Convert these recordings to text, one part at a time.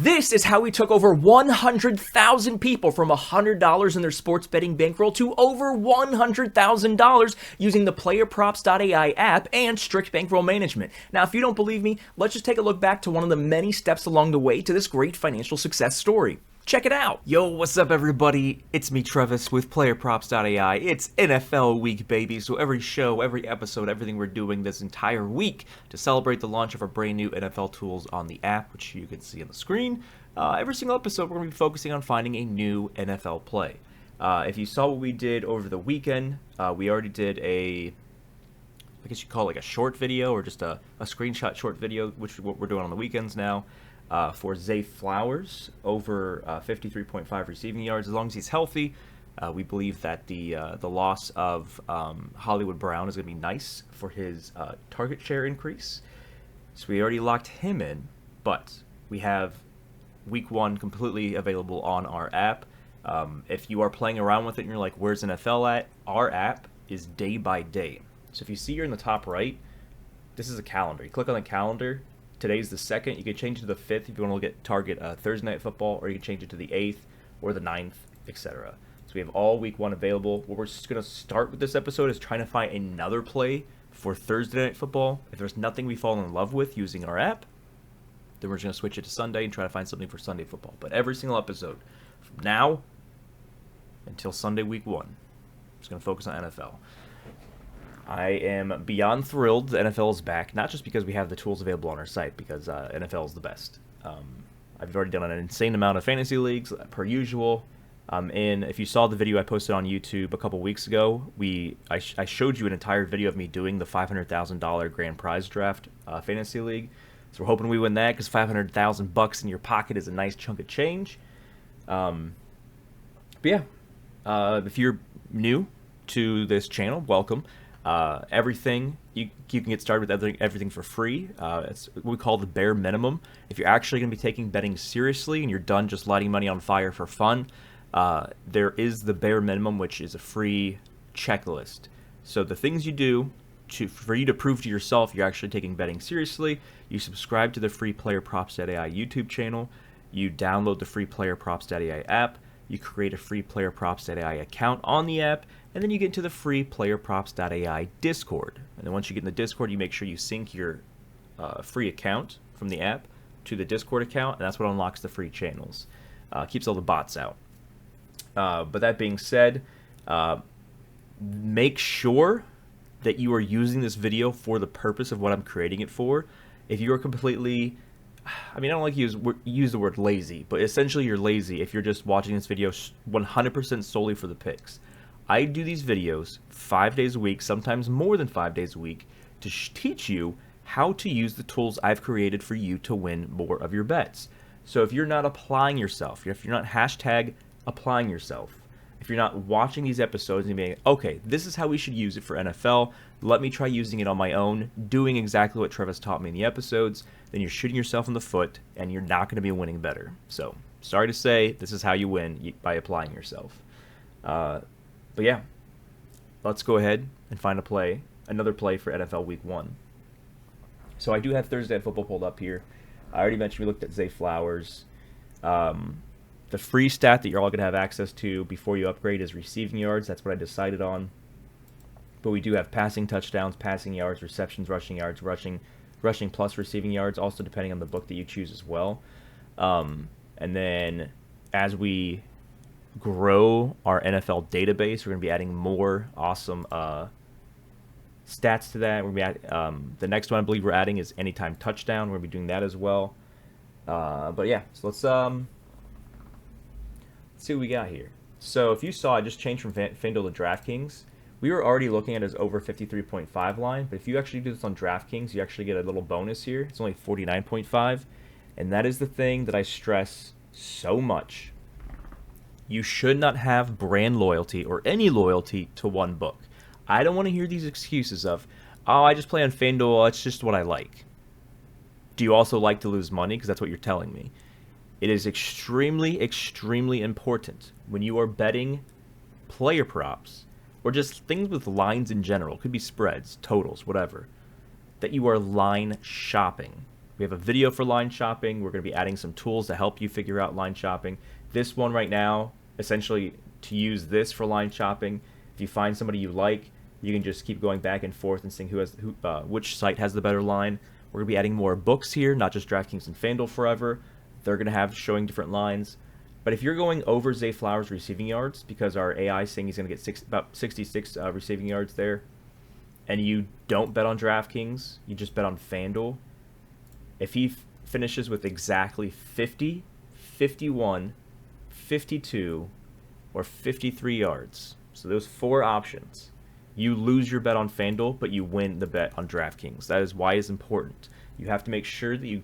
This is how we took over 100,000 people from $100 in their sports betting bankroll to over $100,000 using the PlayerProps.ai app and strict bankroll management. Now, if you don't believe me, let's just take a look back to one of the many steps along the way to this great financial success story. Check it out. Yo, what's up, everybody? It's me, Travis, with PlayerProps.ai. It's NFL week, baby. So every show, every episode, everything we're doing this entire week to celebrate the launch of our brand new NFL tools on the app, which you can see on the screen. Every single episode, we're going to be focusing on finding a new NFL play. If you saw what we did over the weekend, we already did I guess you call it like a short video or just a screenshot short video, which is what we're doing on the weekends now. For Zay Flowers, over 53.5 receiving yards. As long as he's healthy, we believe that the loss of Hollywood Brown is going to be nice for his target share increase. So we already locked him in, but we have Week 1 completely available on our app. If you are playing around with it and you're like, where's NFL at? Our app is day by day. So if you see here in the top right, this is a calendar. You click on the calendar. Today's the 2nd. You can change it to the 5th if you want to look at target Thursday Night Football, or you can change it to the 8th or the 9th, etc. So we have all Week 1 available. What we're just going to start with this episode is trying to find another play for Thursday Night Football. If there's nothing we fall in love with using our app, then we're just going to switch it to Sunday and try to find something for Sunday Football. But every single episode, from now until Sunday Week 1, I'm just going to focus on NFL. I am beyond thrilled the NFL is back, not just because we have the tools available on our site, because NFL is the best. I've already done an insane amount of fantasy leagues, per usual. If you saw the video I posted on YouTube a couple weeks ago, I showed you an entire video of me doing the $500,000 grand prize draft fantasy league. So we're hoping we win that, because $500,000 in your pocket is a nice chunk of change. But yeah, if you're new to this channel, welcome. Everything you can get started with everything for free. It's what we call the bare minimum. If you're actually going to be taking betting seriously and you're done just lighting money on fire for fun, there is the bare minimum, which is a free checklist. So the things you do for you to prove to yourself you're actually taking betting seriously: you subscribe to the free PlayerProps.ai YouTube channel, you download the free PlayerProps.ai app, you create a free PlayerProps.ai account on the app, and then you get into the free PlayerProps.ai Discord. And then once you get in the Discord, you make sure you sync your free account from the app to the Discord account, and that's what unlocks the free channels. Keeps all the bots out. But that being said, make sure that you are using this video for the purpose of what I'm creating it for. If you are completely... I mean, I don't like to use the word lazy, but essentially you're lazy if you're just watching this video 100% solely for the picks. I do these videos 5 days a week, sometimes more than 5 days a week, to teach you how to use the tools I've created for you to win more of your bets. So if you're not applying yourself, if you're not hashtag applying yourself, if you're not watching these episodes and being, okay, this is how we should use it for NFL, let me try using it on my own, doing exactly what Travis taught me in the episodes, then you're shooting yourself in the foot and you're not going to be winning better. So, sorry to say, this is how you win, by applying yourself. But yeah, let's go ahead and find another play for NFL Week 1. So I do have Thursday Night Football pulled up here. I already mentioned we looked at Zay Flowers. The free stat that you're all going to have access to before you upgrade is receiving yards. That's what I decided on. But we do have passing touchdowns, passing yards, receptions, rushing yards, rushing plus receiving yards, also depending on the book that you choose as well. And then as we grow our NFL database, we're going to be adding more awesome stats to that. We're going to be the next one I believe we're adding is anytime touchdown. We're going to be doing that as well. But yeah, so let's see what we got here. So if you saw, I just changed from FanDuel to DraftKings. We were already looking at his over 53.5 line, but if you actually do this on DraftKings, you actually get a little bonus here. It's only 49.5, and that is the thing that I stress so much. You should not have brand loyalty or any loyalty to one book. I don't want to hear these excuses of, oh, I just play on FanDuel, it's just what I like. Do you also like to lose money? Because that's what you're telling me. It is extremely, extremely important when you are betting player props or just things with lines in general, could be spreads, totals, whatever, that you are line shopping. We have a video for line shopping. We're going to be adding some tools to help you figure out line shopping. This one right now, essentially, to use this for line shopping, if you find somebody you like, you can just keep going back and forth and seeing which site has the better line. We're going to be adding more books here, not just DraftKings and FanDuel forever. They're going to have showing different lines. But if you're going over Zay Flowers' receiving yards, because our AI is saying he's going to get about 66 receiving yards there, and you don't bet on DraftKings, you just bet on FanDuel, if he finishes with exactly 50, 51, 52, or 53 yards, so those 4 options, you lose your bet on FanDuel, but you win the bet on DraftKings. That is why it's important. You have to make sure that you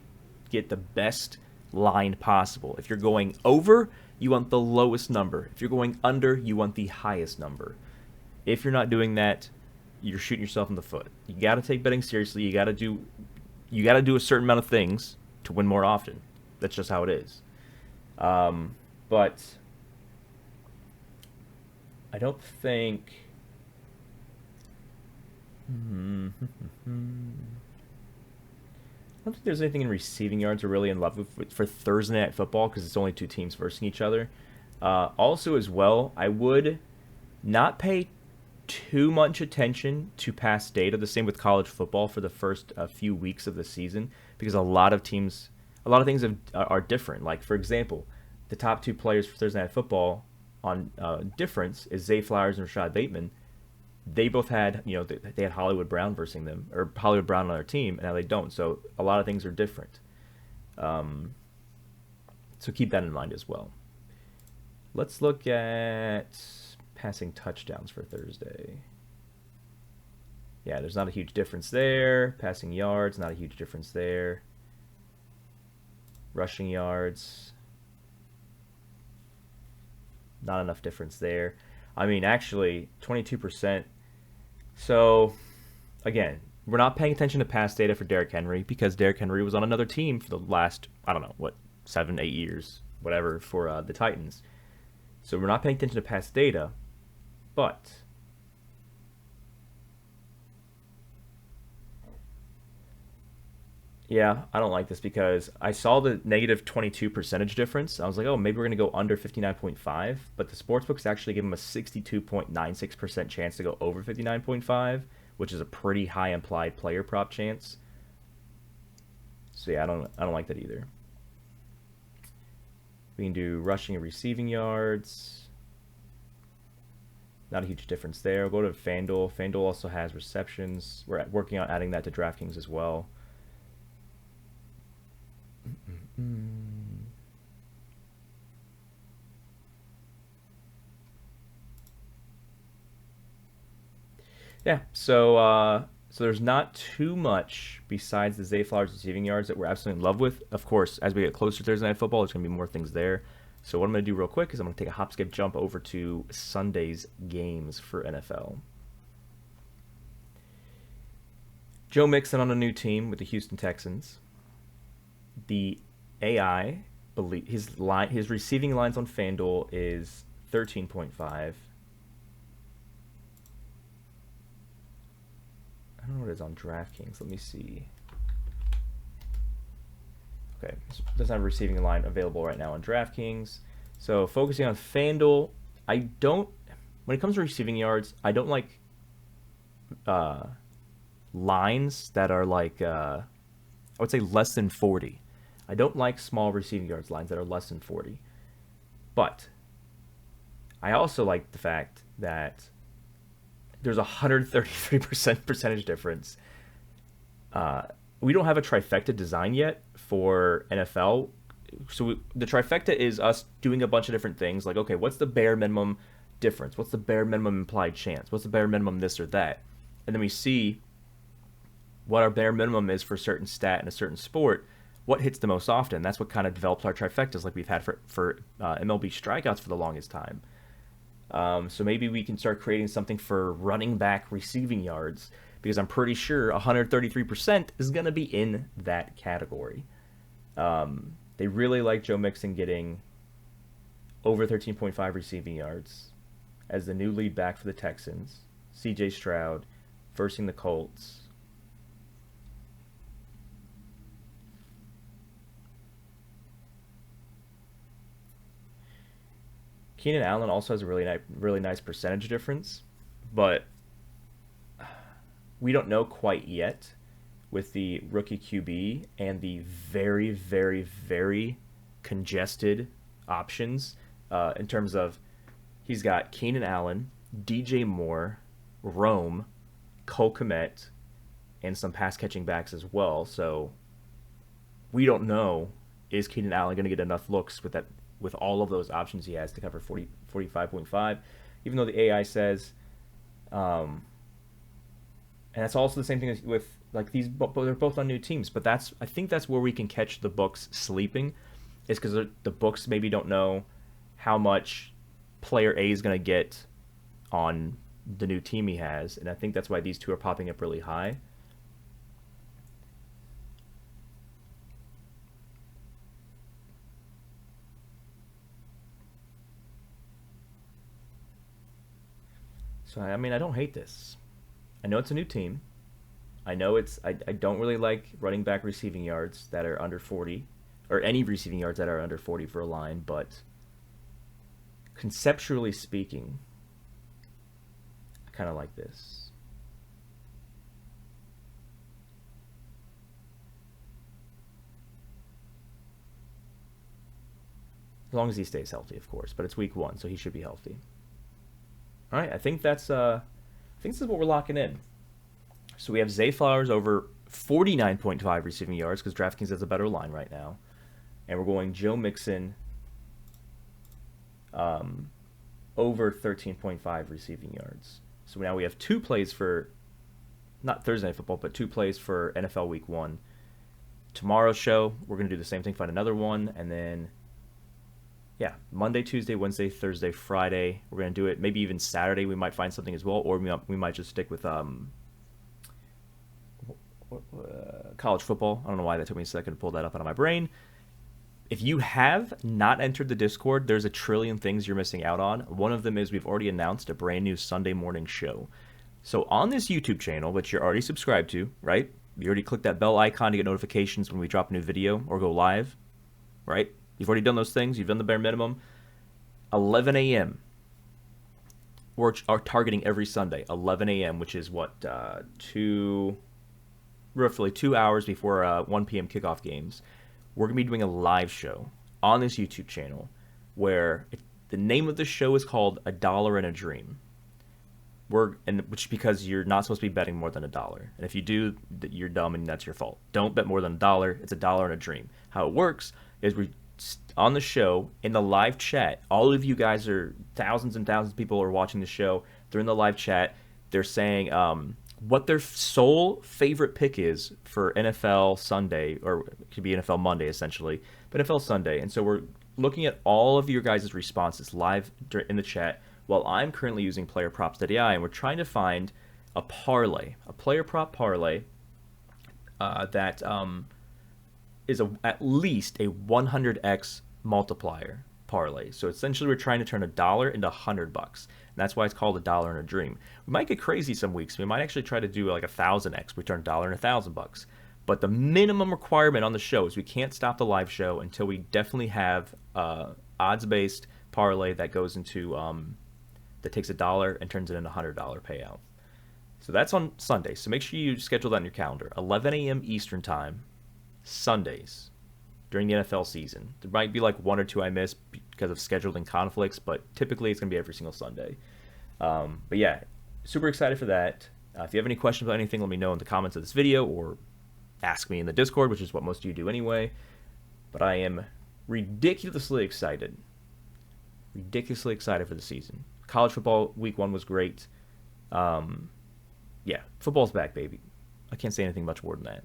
get the best line possible. If you're going over, you want the lowest number. If you're going under, you want the highest number. If you're not doing that, you're shooting yourself in the foot. You got to take betting seriously. You got to do a certain amount of things to win more often. That's just how it is. But I don't think I don't think there's anything in receiving yards we're really in love with for Thursday Night Football, because it's only 2 teams versus each other. Also, as well, I would not pay too much attention to past data. The same with college football for the first few weeks of the season, because a lot of things are different. Like, for example, the top 2 players for Thursday Night Football on difference is Zay Flowers and Rashad Bateman. They both had, they had Hollywood Brown versus them, or Hollywood Brown on their team, and now they don't. So a lot of things are different. So keep that in mind as well. Let's look at passing touchdowns for Thursday. Yeah, there's not a huge difference there. Passing yards, not a huge difference there. Rushing yards, not enough difference there. I mean, actually, 22%. So, again, we're not paying attention to past data for Derrick Henry, because Derrick Henry was on another team for the last, 7, 8 years, whatever, for the Titans. So we're not paying attention to past data, but yeah, I don't like this, because I saw the negative 22 percentage difference. I was like, oh, maybe we're going to go under 59.5, but the sportsbooks actually give them a 62.96% chance to go over 59.5, which is a pretty high implied player prop chance. So yeah, I don't like that either. We can do rushing and receiving yards. Not a huge difference there. We'll go to FanDuel. FanDuel also has receptions. We're working on adding that to DraftKings as well. Yeah, so there's not too much besides the Zay Flowers receiving yards that we're absolutely in love with. Of course, as we get closer to Thursday Night Football, there's going to be more things there. So what I'm going to do real quick is I'm going to take a hop, skip, jump over to Sunday's games for NFL. Joe Mixon on a new team with the Houston Texans. The AI, his receiving lines on FanDuel is 13.5. I don't know what it is on DraftKings. Let me see. Okay, doesn't have a receiving line available right now on DraftKings. So focusing on FanDuel, when it comes to receiving yards, I don't like lines that are like, I would say less than 40. I don't like small receiving yards lines that are less than 40. But I also like the fact that there's a 133% percentage difference. We don't have a trifecta design yet for NFL. So the trifecta is us doing a bunch of different things. Like, okay, what's the bare minimum difference? What's the bare minimum implied chance? What's the bare minimum this or that? And then we see what our bare minimum is for a certain stat in a certain sport. What hits the most often? That's what kind of develops our trifectas, like we've had for MLB strikeouts for the longest time. So maybe we can start creating something for running back receiving yards, because I'm pretty sure 133% is going to be in that category. They really like Joe Mixon getting over 13.5 receiving yards as the new lead back for the Texans. CJ Stroud versing the Colts. Keenan Allen also has a really nice percentage difference, but we don't know quite yet with the rookie QB and the very, very, very congested options in terms of he's got Keenan Allen, DJ Moore, Rome, Cole Kmet, and some pass catching backs as well. So we don't know, is Keenan Allen going to get enough looks with all of those options he has to cover 45.5, even though the AI says, and that's also the same thing with like these, they're both on new teams, but I think that's where we can catch the books sleeping, is because the books maybe don't know how much player A is going to get on the new team he has, and I think that's why these two are popping up really high. So, I mean, I don't hate this. I know it's a new team. I know I don't really like running back receiving yards that are under 40, or any receiving yards that are under 40 for a line, but conceptually speaking, I kind of like this. As long as he stays healthy, of course, but it's week 1, so he should be healthy. All right, I think this is what we're locking in. So we have Zay Flowers over 49.5 receiving yards because DraftKings has a better line right now, and we're going Joe Mixon over 13.5 receiving yards. So now we have 2 plays for not Thursday Night Football, but 2 plays for NFL Week 1. Tomorrow's show, we're going to do the same thing, find another one, and then Monday, Tuesday, Wednesday, Thursday, Friday. We're going to do it. Maybe even Saturday we might find something as well, or we might just stick with college football. I don't know why that took me a second to pull that up out of my brain. If you have not entered the Discord, there's a trillion things you're missing out on. One of them is we've already announced a brand new Sunday morning show. So on this YouTube channel, which you're already subscribed to, right? You already clicked that bell icon to get notifications when we drop a new video or go live, right? You've already done those things. You've done the bare minimum. 11 a.m. We're targeting every Sunday, 11 a.m., which is what, roughly 2 hours before 1 p.m. kickoff games. We're going to be doing a live show on this YouTube channel where the name of the show is called A Dollar and a Dream. Which because you're not supposed to be betting more than $1. And if you do, you're dumb and that's your fault. Don't bet more than $1. It's $1 and a dream. How it works is on the show, in the live chat, all of you guys are thousands and thousands of people are watching the show. They're in the live chat. They're saying what their sole favorite pick is for NFL Sunday, or it could be NFL Monday essentially, but NFL Sunday. And so we're looking at all of your guys' responses live in the chat while I'm currently using PlayerProps.ai, and we're trying to find a parlay, a player prop parlay that is at least a 100x multiplier parlay. So essentially we're trying to turn $1 into $100. And that's why it's called $1 and a dream. We might get crazy some weeks. We might actually try to do like 1,000x. We turn $1 into $1,000. But the minimum requirement on the show is we can't stop the live show until we definitely have odds-based parlay that goes into that takes $1 and turns it into a $100 payout. So that's on Sunday. So make sure you schedule that on your calendar. 11 a.m. Eastern time, Sundays, during the NFL season. There might be like 1 or 2 I miss because of scheduling conflicts, but typically it's going to be every single Sunday. But yeah, super excited for that. If you have any questions about anything, let me know in the comments of this video or ask me in the Discord, which is what most of you do anyway. But I am ridiculously excited. Ridiculously excited for the season. College football week 1 was great. Yeah, football's back, baby. I can't say anything much more than that.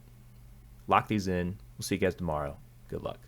Lock these in. We'll see you guys tomorrow. Good luck.